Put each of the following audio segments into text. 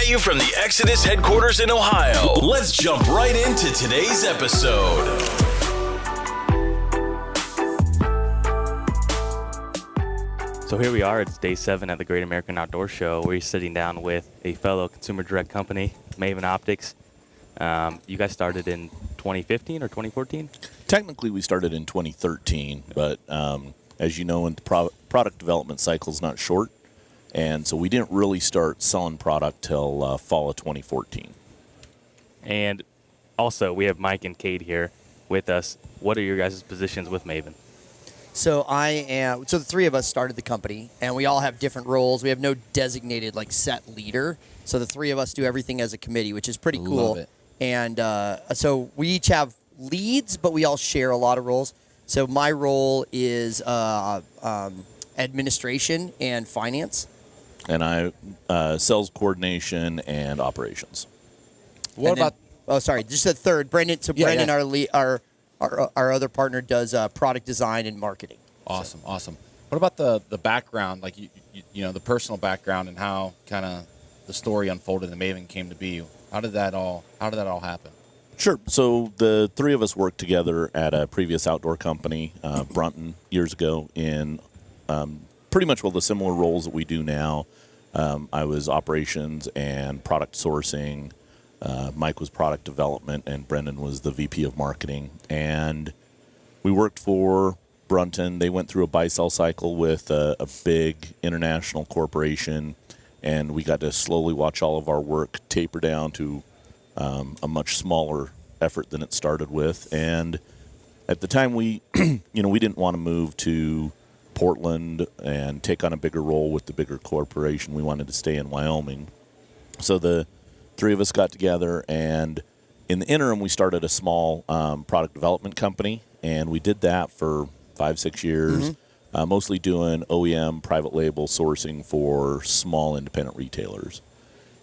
at you from the Exodus headquarters in Ohio. Let's jump right into today's episode. So here we are, it's day 7 at the Great American Outdoor Show. We're sitting down with a fellow consumer direct company, Maven Optics. You guys started in 2015 or 2014? Technically, we started in 2013, but as you know, product development cycle is not short, and so we didn't really start selling product till fall of 2014. And also, we have Mike and Cade here with us. What are your guys' positions with Maven? So the three of us started the company, and we all have different roles. We have no designated set leader. So the three of us do everything as a committee, which is pretty cool. Love it. And so we each have leads, but we all share a lot of roles. So my role is administration and finance. And I sales coordination and operations. Just the third, Brendan. So Yeah, Brendan, yeah. our other partner, does product design and marketing. Awesome. What about the background, like you know, the personal background and how kind of the story unfolded and Maven came to be? How did that all happen? Sure. So the three of us worked together at a previous outdoor company, Brunton, years ago in pretty much the similar roles that we do now. I was operations and product sourcing. Mike was product development, and Brendan was the VP of marketing. And we worked for Brunton. They went through a buy-sell cycle with a big international corporation, and we got to slowly watch all of our work taper down to a much smaller effort than it started with. And at the time, we didn't want to move to Portland and take on a bigger role with the bigger corporation. We wanted to stay in Wyoming. So the three of us got together, and in the interim, we started a small product development company, and we did that for 5-6 years, mostly doing OEM private label sourcing for small independent retailers.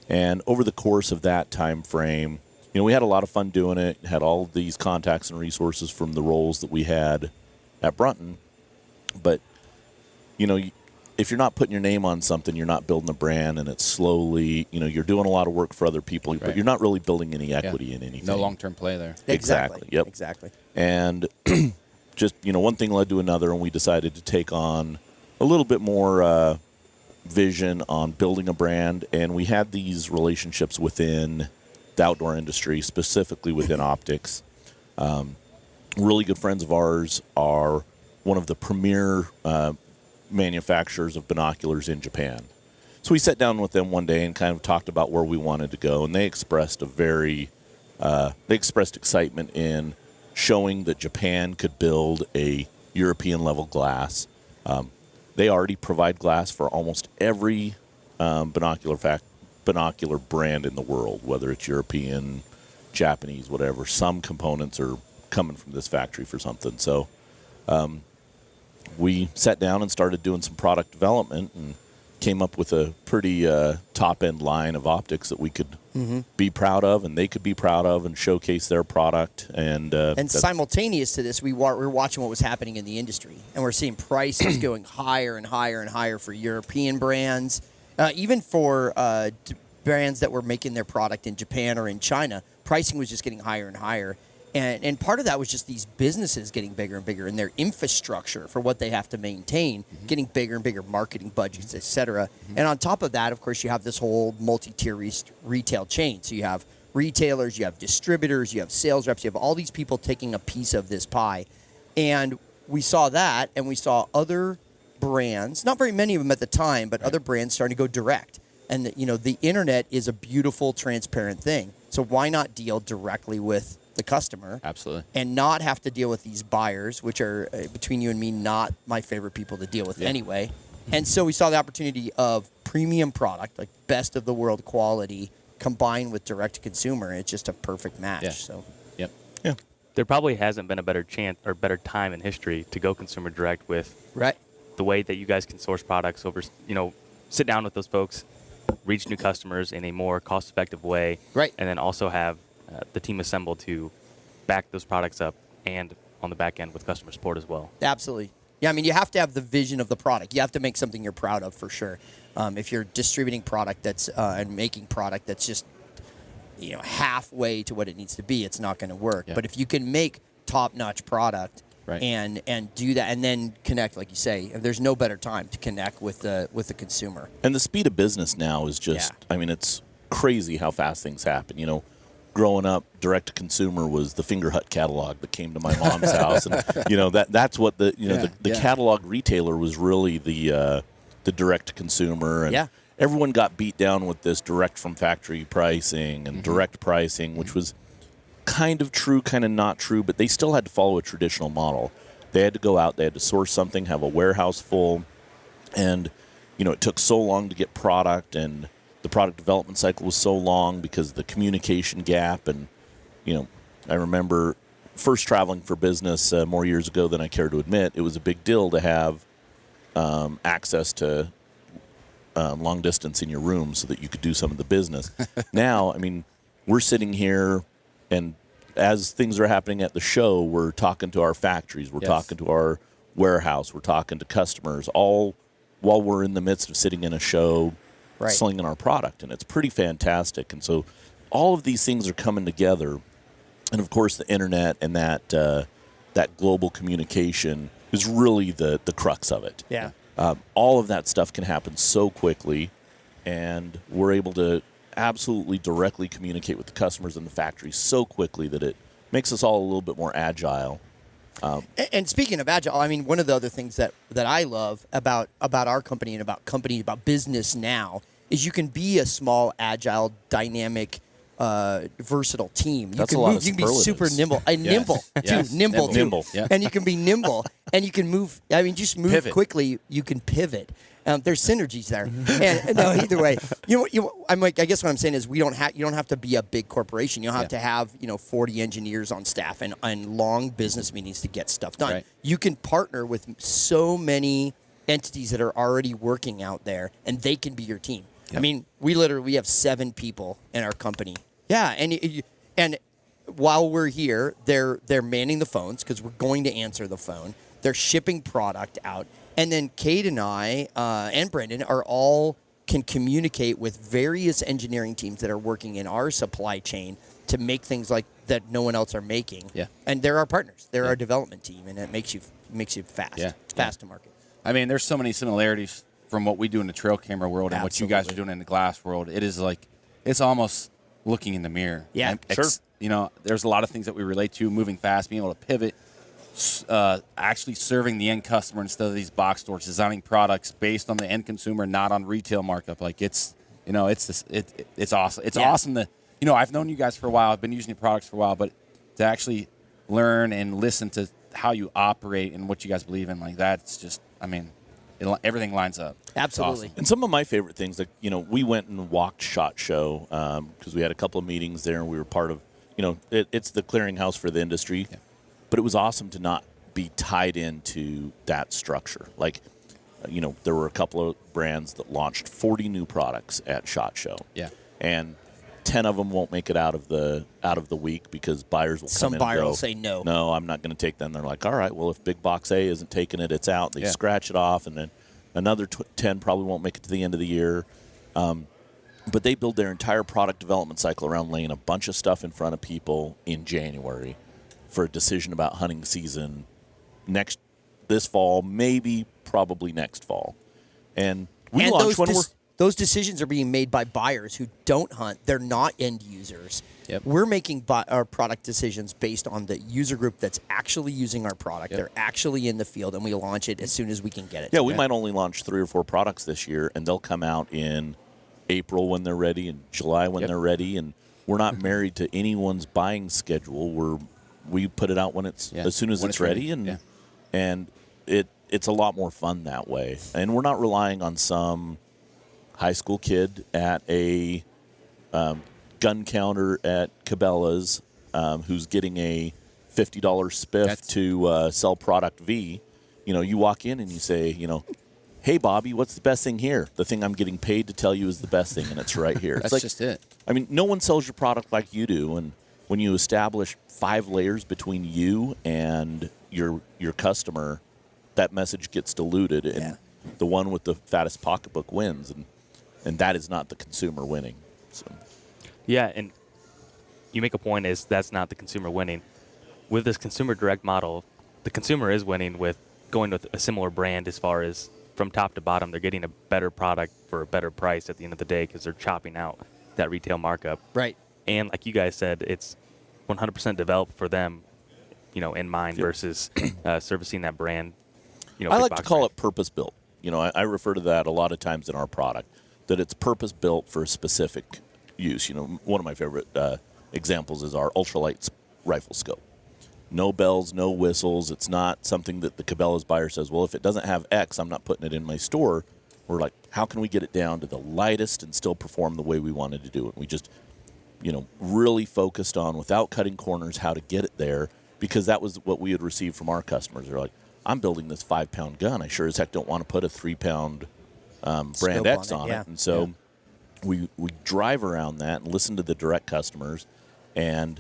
And over the course of that time frame, we had a lot of fun doing it, had all of these contacts and resources from the roles that we had at Brunton. But, if you're not putting your name on something, you're not building a brand, and it's slowly, you're doing a lot of work for other people, but you're not really building any equity in anything. No long-term play there. Exactly. Yep. Exactly. And just, one thing led to another, and we decided to take on a little bit more vision on building a brand. And we had these relationships within the outdoor industry, specifically within optics. Really good friends of ours are one of the premier manufacturers of binoculars in Japan. So we sat down with them one day and kind of talked about where we wanted to go, and they expressed excitement in showing that Japan could build a European level glass. They already provide glass for almost every binocular brand in the world, whether it's European, Japanese, whatever. Some components are coming from this factory for something. So we sat down and started doing some product development and came up with a pretty top-end line of optics that we could be proud of, and they could be proud of, and showcase their product. And simultaneous to this, we were watching what was happening in the industry, and we're seeing prices going higher and higher and higher for European brands, even for brands that were making their product in Japan or in China. Pricing was just getting higher and higher. And part of that was just these businesses getting bigger and bigger, and their infrastructure for what they have to maintain getting bigger and bigger, marketing budgets, et cetera. And on top of that, of course, you have this whole multi-tier retail chain. So you have retailers, you have distributors, you have sales reps, you have all these people taking a piece of this pie. And we saw that, and we saw other brands, not very many of them at the time, but other brands starting to go direct. And the internet is a beautiful, transparent thing. So why not deal directly with the customer? Absolutely. And not have to deal with these buyers, which are, between you and me, not my favorite people to deal with anyway. And so we saw the opportunity of premium product, like best of the world quality, combined with direct to consumer. It's just a perfect match. Yeah. So There probably hasn't been a better chance or better time in history to go consumer direct with right. the way that you guys can source products over, sit down with those folks, reach new customers in a more cost-effective way, Right. and then also have the team assembled to back those products up and on the back end with customer support as well. Absolutely. Yeah, I mean, you have to have the vision of the product. You have to make something you're proud of for sure. If you're distributing product that's and making product that's just halfway to what it needs to be, it's not going to work. Yeah. But if you can make top-notch product Right. and do that, and then connect, like you say, there's no better time to connect with the consumer. And the speed of business now is just, Yeah. I mean, it's crazy how fast things happen. Growing up, direct to consumer was the Finger Hut catalog that came to my mom's house, and that's what the catalog retailer was really the direct to consumer, and everyone got beat down with this direct from factory pricing and direct pricing, which was kind of true, kind of not true, but they still had to follow a traditional model. They had to go out, they had to source something, have a warehouse full, and it took so long to get product, and the product development cycle was so long because of the communication gap. And I remember first traveling for business more years ago than I care to admit. It was a big deal to have access to long distance in your room so that you could do some of the business. Now, I mean, we're sitting here, and as things are happening at the show, we're talking to our factories, we're talking to our warehouse, we're talking to customers, all while we're in the midst of sitting in a show, slinging our product, and it's pretty fantastic. And so all of these things are coming together, and of course the internet and that global communication is really the crux of it. Yeah. All of that stuff can happen so quickly, and we're able to absolutely directly communicate with the customers and the factories so quickly that it makes us all a little bit more agile. And speaking of agile, I mean, one of the other things that I love about our company and about business now is you can be a small, agile, dynamic, versatile team. That's you a lot move, of you can be super superlatives. nimble. Nimble, Yes. too. Nimble, too. Nimble. Yeah. And you can be nimble, and you can move. I mean, just move Pivot. quickly. You can pivot. There's synergies there. And no, either way, I'm like, I guess what I'm saying is you don't have to be a big corporation. You don't have to have 40 engineers on staff and long business meetings to get stuff done. Right. You can partner with so many entities that are already working out there, and they can be your team. Yep. I mean, we have 7 people in our company. Yeah, and while we're here, they're manning the phones because we're going to answer the phone. They're shipping product out. And then Cade and I and Brendan can communicate with various engineering teams that are working in our supply chain to make things like that no one else are making. Yeah. And they're our partners. They're our development team, and it makes you fast. Yeah. Fast to market. I mean, there's so many similarities from what we do in the trail camera world and what you guys are doing in the glass world. It is like, it's almost looking in the mirror. Yeah, And there's a lot of things that we relate to, moving fast, being able to pivot, actually serving the end customer instead of these box stores, designing products based on the end consumer, not on retail markup. Like it's awesome. It's awesome that, I've known you guys for a while. I've been using your products for a while, but to actually learn and listen to how you operate and what you guys believe in, like that's just, I mean, everything lines up. Absolutely. Awesome. And some of my favorite things, like, we went and walked SHOT Show because we had a couple of meetings there, and we were part of, it's the clearinghouse for the industry. Yeah. But it was awesome to not be tied into that structure. Like, there were a couple of brands that launched 40 new products at SHOT Show. Yeah. And 10 of them won't make it out of the week because buyers will come Some in buyer and go, will say no. No, I'm not going to take them. They're like, all right, well, if big box A isn't taking it, it's out. They scratch it off, and then another 10 probably won't make it to the end of the year. But they build their entire product development cycle around laying a bunch of stuff in front of people in January for a decision about hunting season this fall, maybe probably next fall. And we launch when those decisions are being made by buyers who don't hunt. They're not end users. Yep. We're making our product decisions based on the user group that's actually using our product. Yep. They're actually in the field, and we launch it as soon as we can get it. Yeah, we might only launch 3 or 4 products this year, and they'll come out in April when they're ready and July when they're ready. And we're not married to anyone's buying schedule. We put it out when it's as soon as it's ready, and it's a lot more fun that way. And we're not relying on some high school kid at a gun counter at Cabela's who's getting a $50 spiff to sell product V. You walk in and you say, hey, Bobby, what's the best thing here? The thing I'm getting paid to tell you is the best thing, and it's right here. That's it's just it. I mean, no one sells your product like you do, and when you establish 5 layers between you and your customer, that message gets diluted, and the one with the fattest pocketbook wins, and that is not the consumer winning. So. Yeah, and you make a point is that's not the consumer winning. With this consumer direct model, the consumer is winning with going with a similar brand as far as from top to bottom. They're getting a better product for a better price at the end of the day because they're chopping out that retail markup. Right. And like you guys said, it's 100% developed for them, in mind versus servicing that brand. I like to call it purpose-built. I refer to that a lot of times in our product, that it's purpose-built for a specific use. One of my favorite examples is our ultralight rifle scope. No bells, no whistles. It's not something that the Cabela's buyer says, well, if it doesn't have X, I'm not putting it in my store. We're like, how can we get it down to the lightest and still perform the way we wanted to do it? We just, really focused on, without cutting corners, how to get it there, because that was what we had received from our customers. They're like, I'm building this 5-pound gun. I sure as heck don't want to put a 3-pound brand X on it. And so we drive around that and listen to the direct customers, and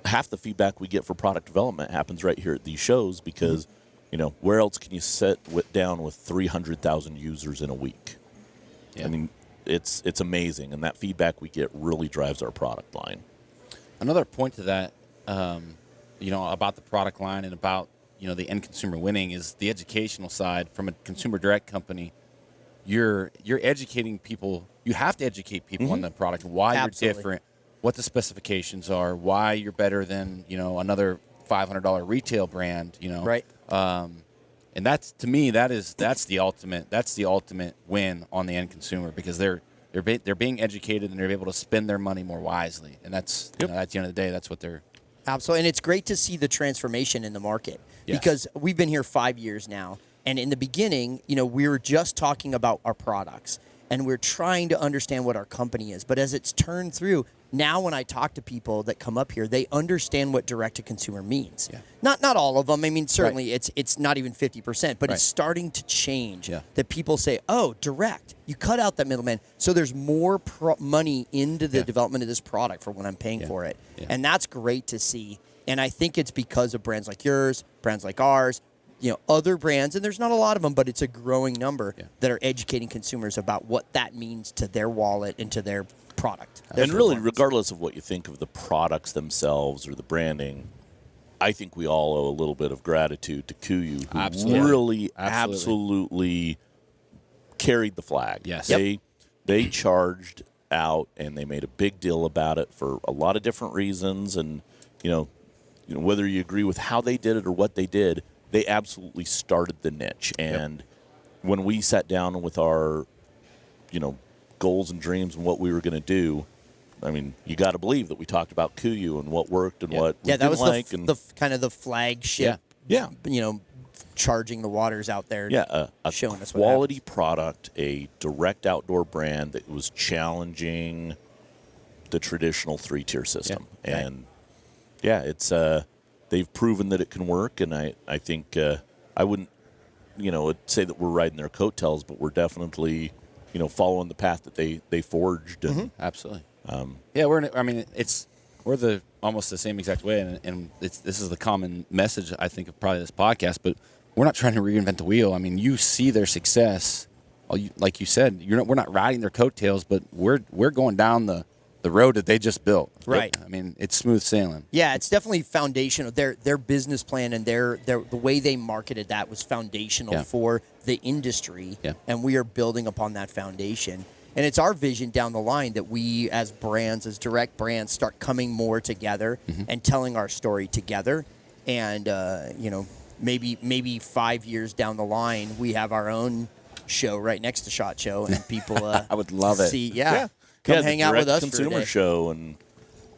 half the feedback we get for product development happens right here at these shows because, where else can you sit down with 300,000 users in a week? Yeah. I mean, it's amazing, and that feedback we get really drives our product line. Another point to that, about the product line and about, the end consumer winning is the educational side. From a consumer direct company, you're educating people. You have to educate people on the product, why you're different, what the specifications are, why you're better than, another $500 retail brand, Right. And that's, to me, that's the ultimate win on the end consumer, because they're being educated and they're able to spend their money more wisely. And that's, at the end of the day, that's what they're. Absolutely. And it's great to see the transformation in the market because we've been here 5 years now. And in the beginning, we were just talking about our products and we're trying to understand what our company is. But as it's turned through, now when I talk to people that come up here, they understand what direct-to-consumer means. Yeah. Not all of them. I mean, certainly it's not even 50%, but it's starting to change. Yeah. That people say, oh, direct. You cut out that middleman. So there's more money into the development of this product for when I'm paying for it. Yeah. And that's great to see. And I think it's because of brands like yours, brands like ours, other brands, and there's not a lot of them, but it's a growing number that are educating consumers about what that means to their wallet and to their product. And really, regardless of what you think of the products themselves or the branding, I think we all owe a little bit of gratitude to KUIU, who really absolutely carried the flag. Yes. They charged out, and they made a big deal about it for a lot of different reasons. And, whether you agree with how they did it or what they did, they absolutely started the niche. And when we sat down with our, goals and dreams and what we were going to do, I mean, you got to believe that we talked about KUIU and what worked and what we didn't that was like. the kind of the flagship, charging the waters out there. Yeah, a showing us quality product, a direct outdoor brand that was challenging the traditional 3-tier system. Yeah. And, it's they've proven that it can work, and I think I wouldn't, say that we're riding their coattails, but we're definitely, following the path that they forged. And, Absolutely. We're almost the same exact way, and this is the common message, I think, of probably this podcast, but we're not trying to reinvent the wheel. I mean, you see their success. Like you said, we're not riding their coattails, but we're going down the road that they just built. Right. I mean, it's smooth sailing. Yeah, it's definitely foundational. Their business plan and the way they marketed that was foundational for the industry. Yeah. And we are building upon that foundation. And it's our vision down the line that we, as brands, as direct brands, start coming more together and telling our story together. And, maybe 5 years down the line, we have our own show right next to SHOT Show, and people I would love it. See, come hang out with us consumer for a day. show. And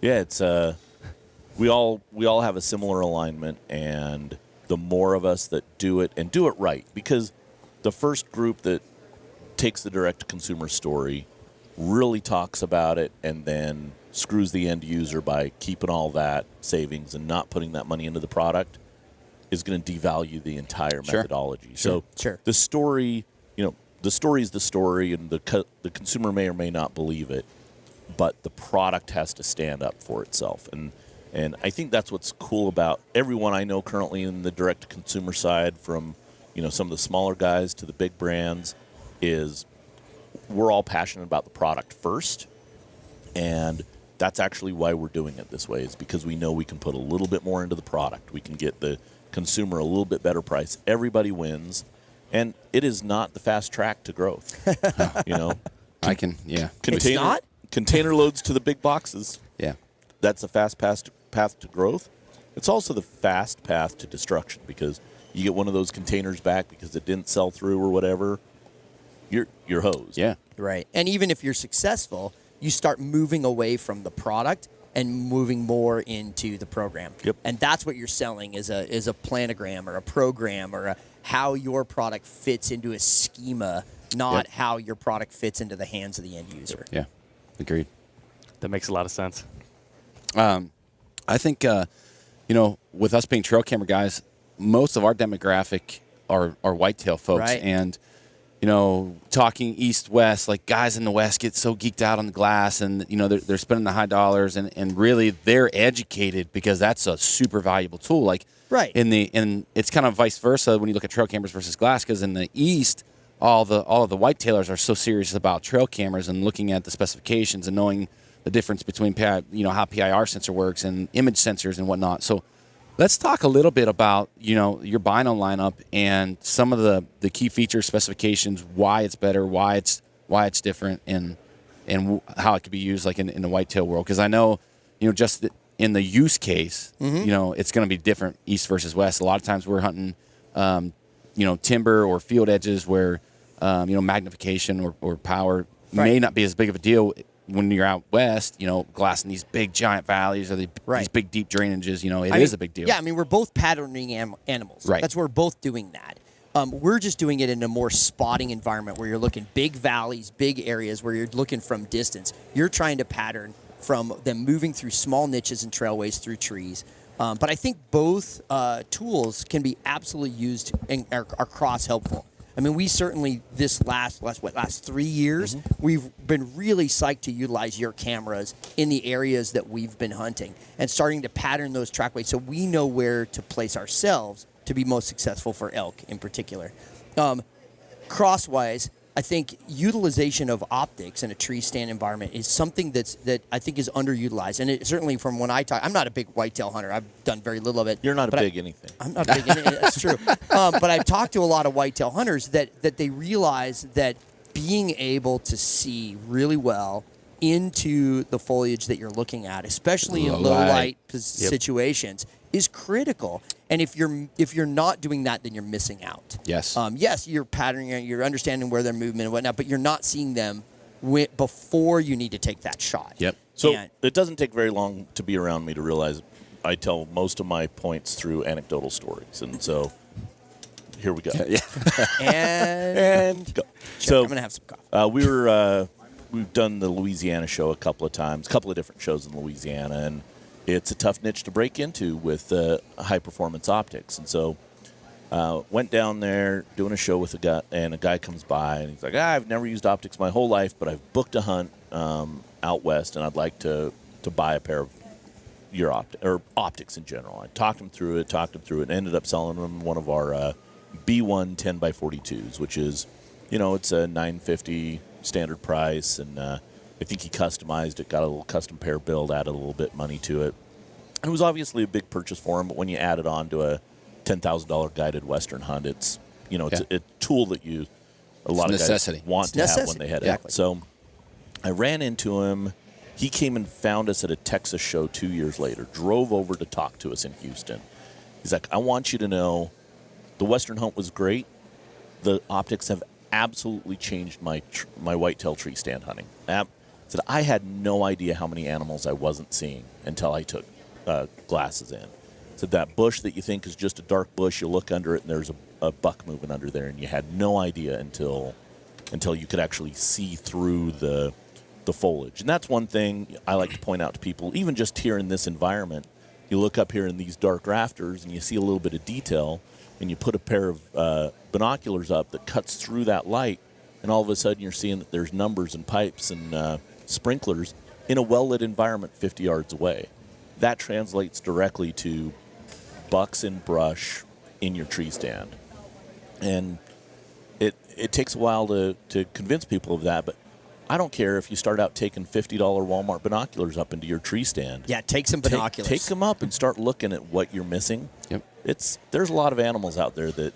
it's we all have a similar alignment, and the more of us that do it and do it right, because the first group that takes the direct consumer story really talks about it and then screws the end user by keeping all that savings and not putting that money into the product is going to devalue the entire methodology. So the story, the story is the story, and the consumer may or may not believe it, but the product has to stand up for itself. And I think that's what's cool about everyone I know currently in the direct-to-consumer side, from some of the smaller guys to the big brands, is we're all passionate about the product first, and that's actually why we're doing it this way, is because we know we can put a little bit more into the product. We can get the consumer a little bit better price. Everybody wins, and it is not the fast track to growth. I can, yeah. It's not? Container loads to the big boxes. Yeah. That's a fast path to growth. It's also the fast path to destruction, because you get one of those containers back because it didn't sell through or whatever, you're hosed. Yeah. Right. And even if you're successful, you start moving away from the product and moving more into the program. Yep. And that's what you're selling is a planogram or a program or how your product fits into a schema, not how your product fits into the hands of the end user. Yeah. Agreed. That makes a lot of sense. I think, with us being trail camera guys, most of our demographic are whitetail folks. Right. And, talking east-west, like guys in the West get so geeked out on the glass and, they're spending the high dollars and really they're educated because that's a super valuable tool. Like, right. And it's kind of vice versa when you look at trail cameras versus glass, because in the East, all of the whitetailers are so serious about trail cameras and looking at the specifications and knowing the difference between how PIR sensor works and image sensors and whatnot. So let's talk a little bit about your Bino lineup and some of the key features, specifications, why it's better, why it's different, and how it could be used like in the whitetail world. Because I know just in the use case, it's going to be different east versus west. A lot of times we're hunting timber or field edges where magnification or power may not be as big of a deal when you're out west, glassing these big giant valleys or these big deep drainages. It is a big deal. Yeah, I mean, we're both patterning animals. Right. That's where we're both doing that. We're just doing it in a more spotting environment where you're looking big valleys, big areas where you're looking from distance. You're trying to pattern from them moving through small niches and trailways through trees. But I think both tools can be absolutely used and are cross-helpful. I mean, we certainly, this last 3 years, we've been really psyched to utilize your cameras in the areas that we've been hunting and starting to pattern those trackways so we know where to place ourselves to be most successful for elk in particular. Crosswise, I think utilization of optics in a tree stand environment is something that I think is underutilized. And it, certainly from when I talk, I'm not a big whitetail hunter. I've done very little of it. You're not a big anything. I'm not big anything. That's true. But I've talked to a lot of whitetail hunters that they realize that being able to see really well into the foliage that you're looking at, especially in low light situations, is critical. And if you're not doing that, then you're missing out. Yes. Yes, you're patterning, you're understanding where their movement and whatnot, but you're not seeing them before you need to take that shot. Yep. So it doesn't take very long to be around me to realize I tell most of my points through anecdotal stories, and so here we go. and go. So I'm gonna have some coffee. We've done the Louisiana show a couple of times, a couple of different shows in Louisiana, and it's a tough niche to break into with high-performance optics. And so went down there doing a show with a guy, and a guy comes by, and he's like, I've never used optics my whole life, but I've booked a hunt out west, and I'd like to buy a pair of your optics in general. I talked him through it, and ended up selling him one of our B1 10x42s, which is, it's a $950 standard price, and I think he customized it, got a little custom pair build, added a little bit of money to it. And it was obviously a big purchase for him, but when you add it on to a $10,000 guided Western hunt, it's a tool that a lot of guys want to have when they head out. So I ran into him. He came and found us at a Texas show 2 years later, drove over to talk to us in Houston. He's like, I want you to know the Western hunt was great. The optics have absolutely changed my whitetail tree stand hunting. Said I had no idea how many animals I wasn't seeing until I took glasses in. Said that bush that you think is just a dark bush, you look under it and there's a buck moving under there, and you had no idea until you could actually see through the foliage. And that's one thing I like to point out to people, even just here in this environment. You look up here in these dark rafters and you see a little bit of detail, and you put a pair of binoculars up that cuts through that light, and all of a sudden you're seeing that there's numbers and pipes and sprinklers in a well-lit environment 50 yards away. That translates directly to bucks in brush in your tree stand. And it takes a while to convince people of that, but I don't care if you start out taking $50 Walmart binoculars up into your tree stand. Yeah, take some binoculars. Take them up and start looking at what you're missing. Yep. There's a lot of animals out there that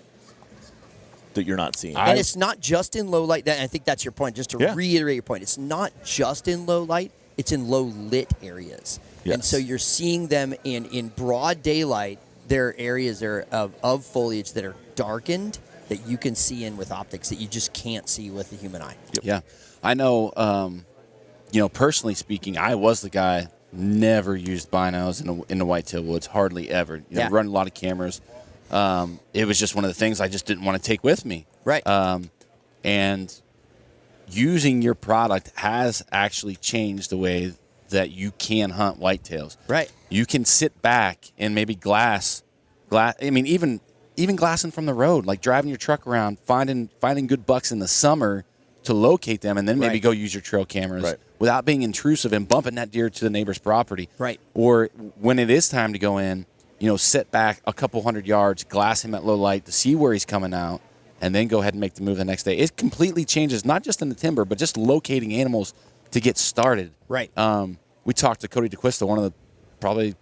you're not seeing. And it's not just in low light. I think that's your point. Just to reiterate your point, it's not just in low light. It's in low lit areas. Yes. And so you're seeing them in broad daylight. There are areas there of foliage that are darkened that you can see in with optics that you just can't see with the human eye. Yep. Yeah. I know, personally speaking, I was the guy never used binos in the whitetail woods, hardly ever. Run a lot of cameras. It was just one of the things I just didn't want to take with me. Right. And using your product has actually changed the way that you can hunt whitetails. Right. You can sit back and maybe glass. I mean, even glassing from the road, like driving your truck around, finding good bucks in the summer to locate them, and then maybe go use your trail cameras without being intrusive and bumping that deer to the neighbor's property. Right. Or when it is time to go in, sit back a couple 100 yards, glass him at low light to see where he's coming out, and then go ahead and make the move the next day. It completely changes, not just in the timber, but just locating animals to get started. Right. We talked to Cody DeQuista, one of the probably,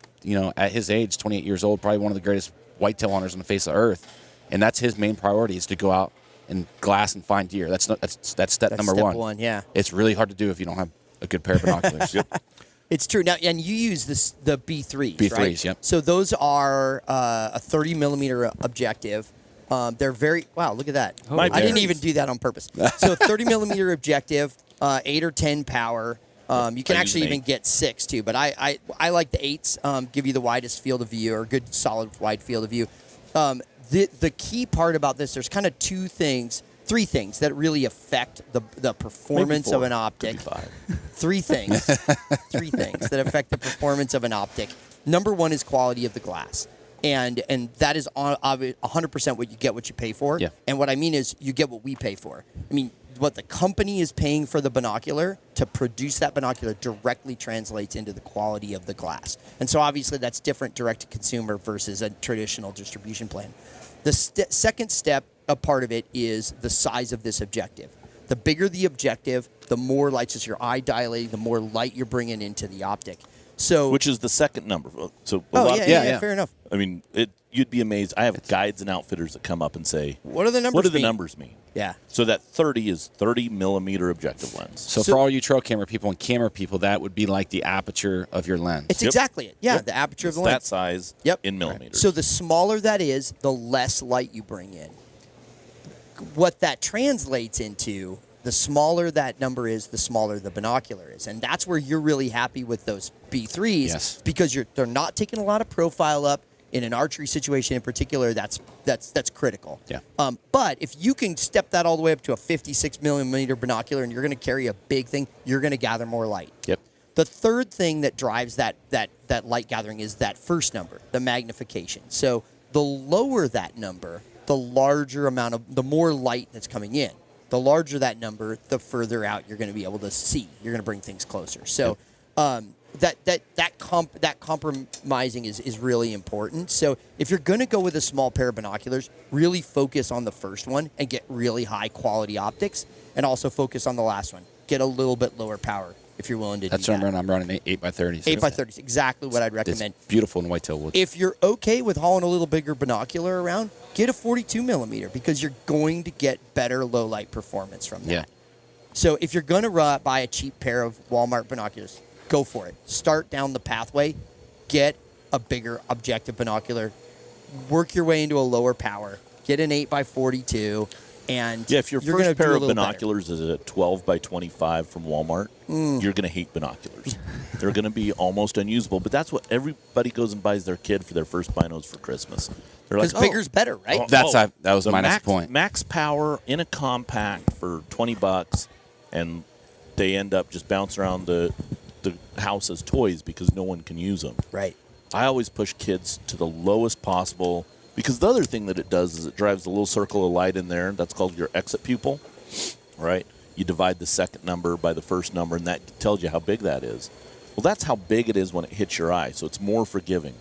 at his age, 28 years old, probably one of the greatest whitetail hunters on the face of earth. And that's his main priority, is to go out and glass and find deer. That's step number step one. one, yeah. It's really hard to do if you don't have a good pair of binoculars. It's true. Now, and you use the B3s, right? B3s, yep. So those are a 30 millimeter objective. They're very, wow, look at that. I didn't even do that on purpose. So 30 millimeter objective, 8 or 10 power. You can actually even get 6 too, but I like the 8s, give you the widest field of view, or good solid wide field of view. The key part about this, there's kind of 3 things that really affect the performance of an optic. 3 things. 3 things that affect the performance of an optic. Number 1 is quality of the glass. And that is 100% what you pay for. Yeah. And what I mean is you get what we pay for. I mean, what the company is paying for the binocular to produce that binocular directly translates into the quality of the glass. And so obviously that's different direct to consumer versus a traditional distribution plan. The second step, a part of it, is the size of this objective. The bigger the objective, the more light, just your eye dilating, the more light you're bringing into the optic. So, which is the second number. So fair enough. I mean, you'd be amazed. I have guides and outfitters that come up and say, "What do the numbers? What do the mean? numbers mean?" Yeah. So that 30 is 30 millimeter objective lens. So for all you trail camera people and camera people, that would be like the aperture of your lens. It's exactly it. Yeah, the aperture of the lens. That size in millimeters. So the smaller that is, the less light you bring in. What that translates into, the smaller that number is, the smaller the binocular is. And that's where you're really happy with those B3s because they're not taking a lot of profile up. In an archery situation in particular, that's critical. Yeah. But if you can step that all the way up to a 56 millimeter binocular and you're going to carry a big thing, you're going to gather more light. Yep. The third thing that drives that light gathering is that first number, the magnification. So the lower that number, the more light that's coming in. The larger that number, the further out you're going to be able to see. You're going to bring things closer. So that compromising is really important. So if you're going to go with a small pair of binoculars, really focus on the first one and get really high quality optics, and also focus on the last one. Get a little bit lower power if you're willing to do that. That's what I'm running 8x30s. 8x30s, exactly what I'd recommend. It's beautiful in whitetail woods. If you're okay with hauling a little bigger binocular around, get a 42 millimeter because you're going to get better low light performance from that. Yeah. So if you're going to buy a cheap pair of Walmart binoculars, go for it. Start down the pathway. Get a bigger objective binocular. Work your way into a lower power. Get an 8x42. And if your you're first pair of binoculars is a 12x25 from Walmart, you're going to hate binoculars. They're going to be almost unusable. But that's what everybody goes and buys their kid for their first binos for Christmas. They're like, bigger's better, right? That was my next point. Max power in a compact for $20, and they end up just bouncing around the house as toys because no one can use them. Right. I always push kids to the lowest possible, because the other thing that it does is it drives a little circle of light in there. That's called your exit pupil, right? You divide the second number by the first number, and that tells you how big that is. Well, that's how big it is when it hits your eye, so it's more forgiving.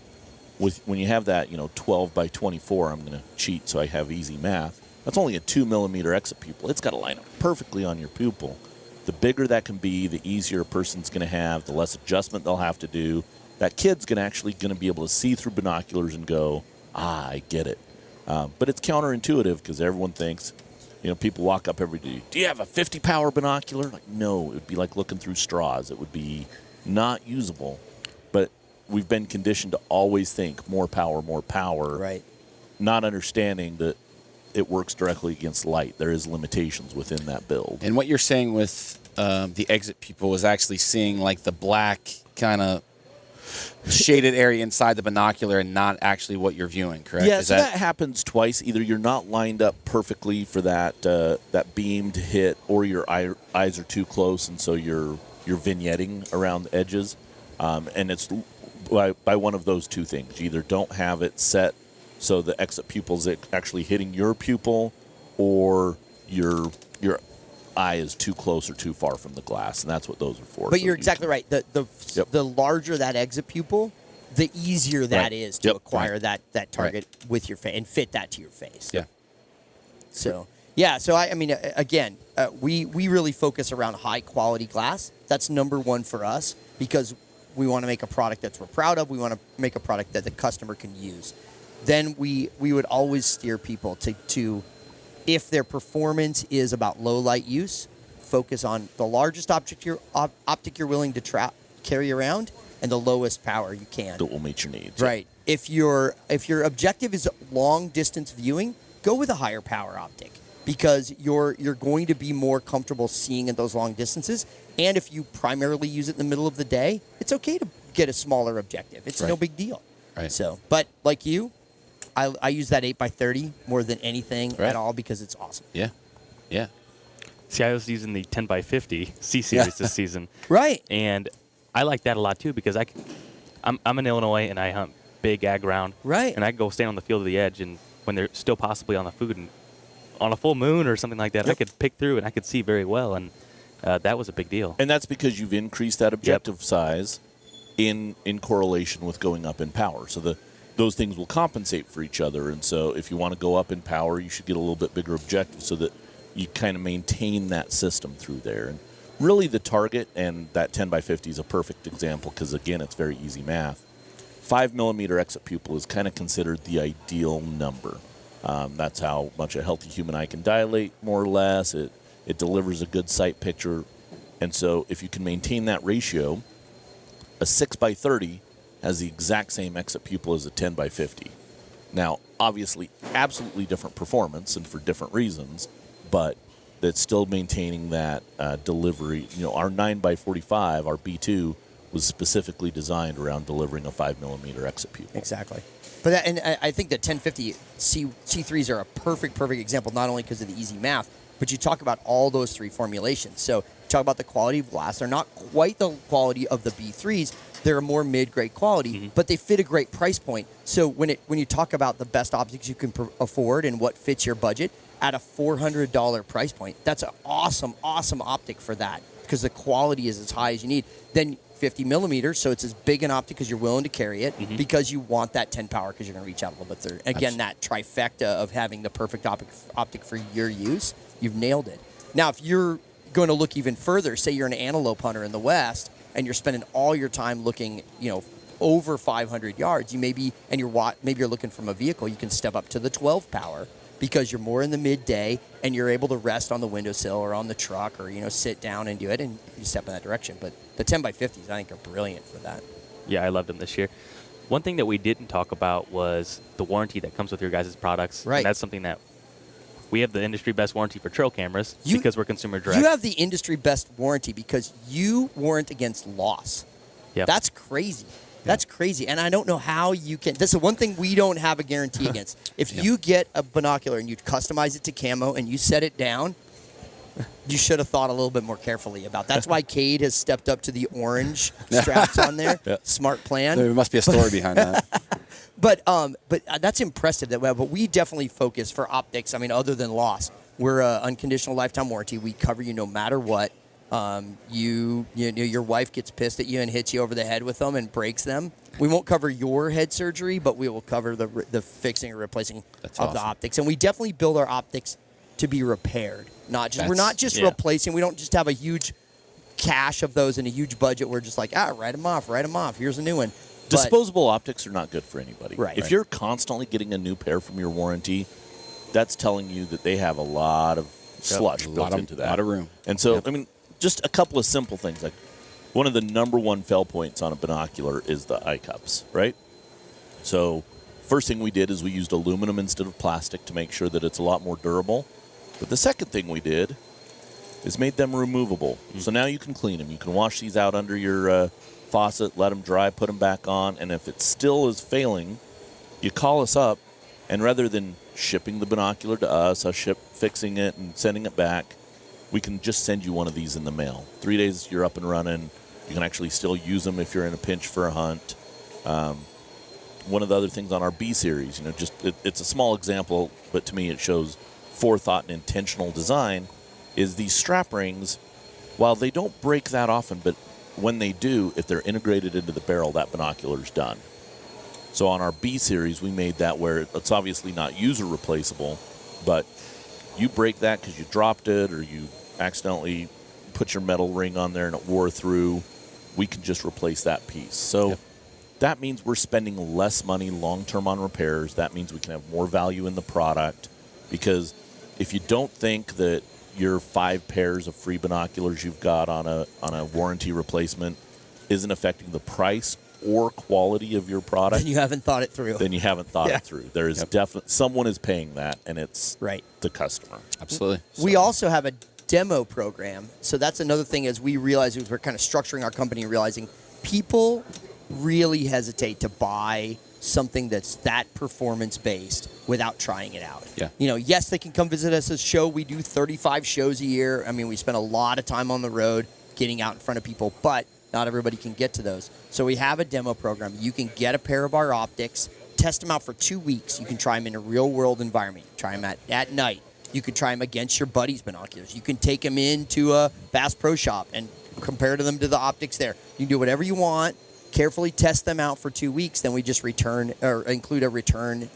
When you have that, 12x24, I'm going to cheat so I have easy math. That's only a 2 millimeter exit pupil. It's got to line up perfectly on your pupil. The bigger that can be, the easier a person's going to have, the less adjustment they'll have to do. That kid's going to be able to see through binoculars and go, I get it. But it's counterintuitive because everyone thinks, people walk up every day, do you have a 50 power binocular? Like, no, it would be like looking through straws. It would be not usable. But we've been conditioned to always think more power, Right. not understanding that it works directly against light. There is limitations within that build. And what you're saying with the exit pupil is actually seeing like the black kind of shaded area inside the binocular and not actually what you're viewing, correct? Yeah, that happens twice. Either you're not lined up perfectly for that beam to hit, or your eyes are too close, and so you're vignetting around the edges. And it's by one of those two things. You either don't have it set so the exit pupil's actually hitting your pupil, or your eye is too close or too far from the glass, and that's what those are for. But you're exactly right. The larger that exit pupil, the easier that is to acquire that target with your face and fit that to your face. Yeah. So again, we really focus around high quality glass. That's number one for us because we want to make a product that we're proud of. We want to make a product that the customer can use. Then we would always steer people to if their performance is about low light use, focus on the largest optic you're willing to carry around and the lowest power you can. That will meet your needs. Right. If your objective is long distance viewing, go with a higher power optic because you're going to be more comfortable seeing at those long distances. And if you primarily use it in the middle of the day, it's okay to get a smaller objective. It's no big deal. Right. So, but like you, I use that 8x30 more than anything at all because it's awesome. Yeah. Yeah. See, I was using the 10x50 C series this season. Right. And I like that a lot too because I'm in Illinois and I hunt big ag ground. Right. And I can go stand on the field of the edge, and when they're still possibly on the food and on a full moon or something like that, I could pick through and I could see very well, and that was a big deal. And that's because you've increased that objective size in correlation with going up in power. So those things will compensate for each other. And so if you want to go up in power, you should get a little bit bigger objective so that you kind of maintain that system through there. And really the target, and that 10x50 is a perfect example because, again, it's very easy math. 5 millimeter exit pupil is kind of considered the ideal number. That's how much a healthy human eye can dilate, more or less. It delivers a good sight picture. And so if you can maintain that ratio, a 6x30 has the exact same exit pupil as a 10x50. Now, obviously, absolutely different performance and for different reasons, but that's still maintaining that delivery. Our 9x45, our B2, was specifically designed around delivering a 5 millimeter exit pupil. Exactly. But I think that 1050 C3s are a perfect example, not only because of the easy math, but you talk about all those three formulations. So you talk about the quality of glass. They're not quite the quality of the B3s. They're a more mid-grade quality, but they fit a great price point. So when you talk about the best optics you can afford and what fits your budget at a $400 price point, that's an awesome optic for that because the quality is as high as you need. Then 50 millimeters, so it's as big an optic because you're willing to carry it because you want that 10 power because you're going to reach out a little bit further. Again, that trifecta of having the perfect optic for your use, you've nailed it. Now, if you're going to look even further, say you're an antelope hunter in the West and you're spending all your time looking, over 500 yards, maybe you're looking from a vehicle, you can step up to the 12 power because you're more in the midday and you're able to rest on the windowsill or on the truck or sit down and do it and you step in that direction. But the 10x50s I think are brilliant for that. Yeah, I loved them this year. One thing that we didn't talk about was the warranty that comes with your guys' products. Right. And that's something that we have the industry best warranty for trail cameras because we're consumer direct. You have the industry best warranty because you warrant against loss. Yep. That's crazy. That's crazy. And I don't know how you can. This is one thing we don't have a guarantee against. If you get a binocular and you customize it to camo and you set it down, you should have thought a little bit more carefully about. That's why Cade has stepped up to the orange straps on there. Smart plan. There must be a story behind that. But that's impressive. But we definitely focus for optics. I mean, other than loss, we're an unconditional lifetime warranty. We cover you no matter what. Your wife gets pissed at you and hits you over the head with them and breaks them. We won't cover your head surgery, but we will cover the fixing or replacing of the optics. And we definitely build our optics to be repaired. We're not just replacing. We don't just have a huge cache of those and a huge budget. We're just like, write them off. Here's a new one. Disposable optics are not good for anybody. Right. If you're constantly getting a new pair from your warranty, that's telling you that they have a lot of slush built into that. A lot of room. And so, I mean, just a couple of simple things. Like, one of the number one fail points on a binocular is the eye cups, right? So first thing we did is we used aluminum instead of plastic to make sure that it's a lot more durable. But the second thing we did is made them removable. So now you can clean them. You can wash these out under your faucet, let them dry, put them back on, and if it still is failing, you call us up, and rather than shipping the binocular to us fixing it and sending it back, we can just send you one of these in the mail. 3 days, you're up and running. You can actually still use them if you're in a pinch for a hunt. One of the other things on our B series, it's a small example, but to me it shows forethought and intentional design, is these strap rings. While they don't break that often, but when they do, if they're integrated into the barrel, that binocular's done. So on our B series, we made that where it's obviously not user replaceable, but you break that because you dropped it or you accidentally put your metal ring on there and it wore through, we can just replace that piece. So that means we're spending less money long-term on repairs. That means we can have more value in the product, because if you don't think that your 5 pairs of free binoculars you've got on a warranty replacement isn't affecting the price or quality of your product, then you haven't thought it through. It through. There is definitely someone is paying that, and it's the customer. Absolutely. We also have a demo program. So that's another thing, as we realize, as we're kind of structuring our company and realizing people really hesitate to buy something that's that performance-based without trying it out. Yeah. Yes, they can come visit us at a show. We do 35 shows a year. I mean, we spend a lot of time on the road getting out in front of people, but not everybody can get to those. So we have a demo program. You can get a pair of our optics, test them out for 2 weeks. You can try them in a real-world environment. Try them at night. You could try them against your buddy's binoculars. You can take them into a Bass Pro Shop and compare them to the optics there. You can do whatever you want. Carefully test them out for 2 weeks. Then we just return or include a return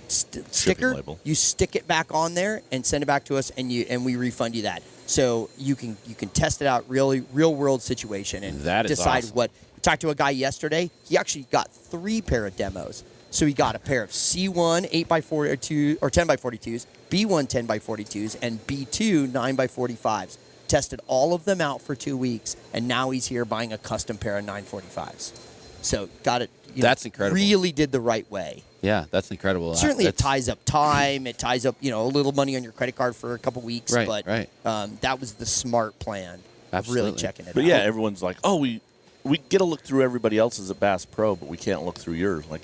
sticker. Label. You stick it back on there and send it back to us, and we refund you that. So you can test it out, really real world situation, and decide awesome. what. I talked to a guy yesterday. He actually got 3 pair of demos. So he got a pair of C1 8x42 or 10x42s, B1 10x42s, and B2 9x45s. Tested all of them out for 2 weeks, and now he's here buying a custom pair of 945s. So got it. That's incredible. Really did the right way. Yeah, that's incredible. Certainly, it ties up time. It ties up a little money on your credit card for a couple weeks. Right, but right. That was the smart plan. Absolutely. Of really checking it But out. yeah, everyone's like, oh, we get a look through everybody else's at Bass Pro, but we can't look through yours. Like,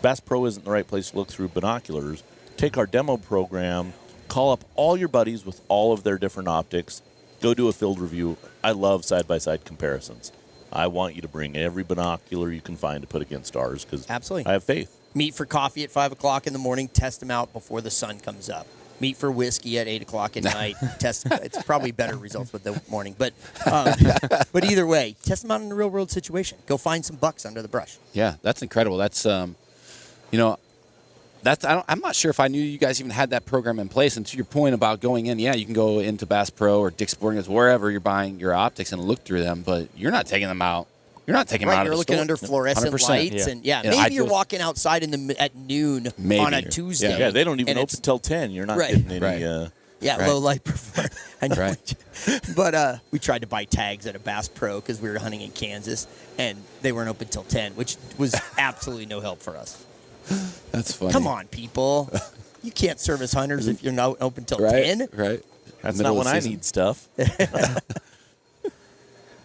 Bass Pro isn't the right place to look through binoculars. Take our demo program, call up all your buddies with all of their different optics, go do a field review. I love side-by-side comparisons. I want you to bring every binocular you can find to put against ours, because I have faith. Meet for coffee at 5 o'clock in the morning. Test them out before the sun comes up. Meet for whiskey at 8 o'clock at night. Test. It's probably better results with the morning, but either way, test them out in a real world situation. Go find some bucks under the brush. Yeah, that's incredible. That's I'm not sure if I knew you guys even had that program in place. And to your point about going in, you can go into Bass Pro or Dick's Sporting Goods, wherever you're buying your optics, and look through them, but you're not taking them out. You're not taking them out of You're the looking store. under fluorescent 100%. lights, and maybe you're walking outside at noon on a Tuesday. Yeah, they don't even open till 10. You're not getting any. Low light performance. Right. But we tried to buy tags at a Bass Pro because we were hunting in Kansas, and they weren't open till 10, which was absolutely no help for us. That's funny. Come on, people. You can't service hunters if you're not open till 10. Right. That's not when I need stuff.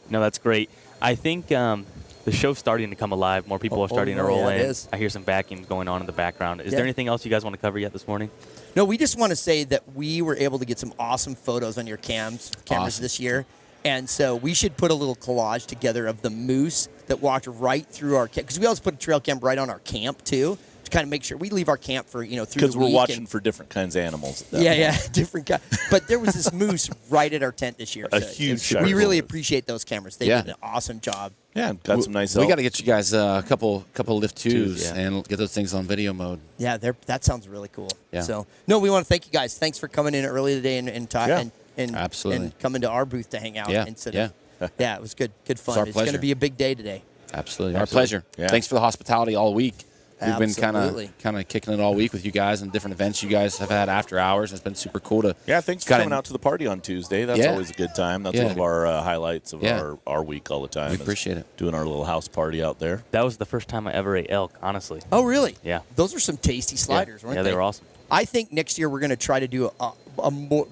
No, that's great. I think the show's starting to come alive. More people are starting to roll in. I hear some vacuums going on in the background. Is there anything else you guys want to cover yet this morning? No, we just want to say that we were able to get some awesome photos on your cameras this year. And so we should put a little collage together of the moose that walked right through our camp. Because we always put a trail cam right on our camp, too, to kind of make sure we leave our camp for through the Because we're week watching and- for different kinds of animals. at that Yeah, point. yeah, different guy. But there was this moose right at our tent this year. A so huge we shot. really appreciate those cameras. They Yeah. did an awesome job. Yeah, got some nice. We elk. got to get you guys a couple lift twos yeah. and get those things on video mode. Yeah, that sounds really cool. Yeah. So no, we want to thank you guys. Thanks for coming in early today and Yeah. Absolutely. and coming to our booth to hang out. Yeah, Instead yeah. Of, yeah, it was good fun. our It's going to pleasure. be a big day today. Absolutely. Our Absolutely. pleasure. Yeah. Thanks for the hospitality all week. We've been Absolutely. kind of kicking it all week with you guys and different events you guys have had after hours. It's been super cool to Yeah, thanks for kinda- coming out to the party on Tuesday. That's Yeah. always a good time. That's Yeah. one of our highlights of Yeah. our week all the time. We is appreciate it. Doing our little house party out there. That was the first time I ever ate elk, honestly. Oh, really? Yeah. Those are some tasty sliders, weren't Yeah, they? they were awesome. I think next year we're going to try to do a more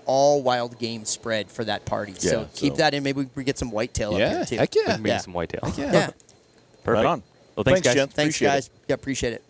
all wild game spread for that party. Yeah, so keep so- that in. Maybe we get some whitetail up Yeah, here too. heck We yeah. can make Yeah. some whitetail. Yeah. Yeah. Perfect. Right on. Well, thanks guys. Jen. Thanks, Appreciate it. guys. Yeah, appreciate it.